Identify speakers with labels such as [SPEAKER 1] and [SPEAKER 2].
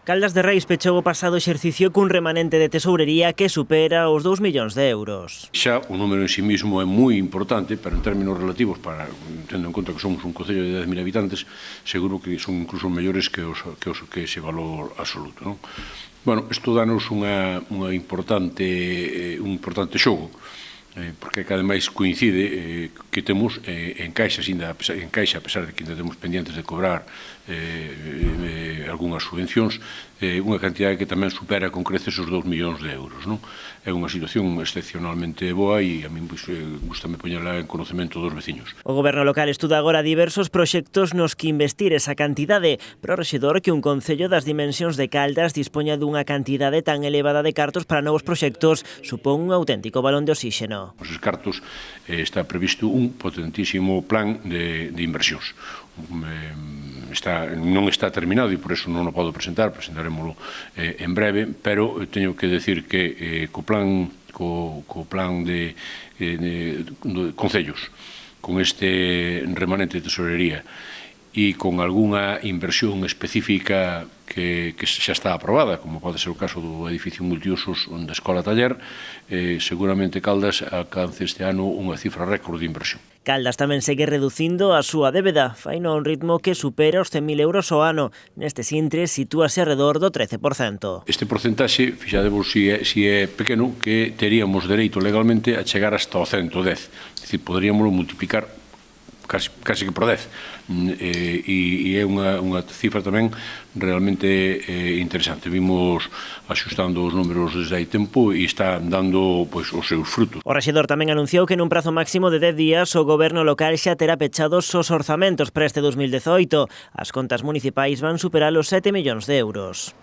[SPEAKER 1] Caldas de Reis pechou o pasado exercicio cun remanente de tesourería que supera os 2 millóns de euros.
[SPEAKER 2] Xa o número en sí mismo é moi importante, pero en términos relativos, tendo en conta que somos un concello de 10.000 habitantes, seguro que son incluso mellores que ese valor absoluto, non? Bueno, isto danos un importante xogo, porque ademais coincide que temos encaixa a pesar de que ainda temos pendientes de cobrar algunhas subvencións, unha cantidade que tamén supera con creces os 2 millóns de euros. É unha situación excepcionalmente boa e a min gustame poñerla en conocemento dos veciños.
[SPEAKER 1] O Goberno local estuda agora diversos proxectos nos que investir esa cantidade, pero o rexedor que un concello das dimensións de Caldas dispoña dunha cantidade tan elevada de cartos para novos proxectos supón un auténtico balón de oxígeno.
[SPEAKER 2] Os cartos está previsto un potentísimo plan de inversións. Non está terminado e por eso non o podo presentaremoslo en breve, pero teño que decir que co plan de concellos, con este remanente de tesorería e con algunha inversión específica que xa está aprobada, como pode ser o caso do edificio multiusos da Escola Taller, seguramente Caldas alcance este ano unha cifra récord de inversión.
[SPEAKER 1] Caldas tamén segue reducindo a súa débeda, faino a un ritmo que supera os 100.000 euros ao ano. Neste intre sitúase alrededor do 13%.
[SPEAKER 2] Este porcentaxe, fixadevos si é pequeno, que teríamos dereito legalmente a chegar hasta o 110. É dicir, poderíamoslo multiplicar casi que por 10, e é unha cifra tamén realmente interesante. Vimos axustando os números desde hai tempo e está dando os seus frutos.
[SPEAKER 1] O rexedor tamén anunciou que nun prazo máximo de 10 días o Goberno local xa terá pechados os orzamentos para este 2018. As contas municipais van superar os 7 millóns de euros.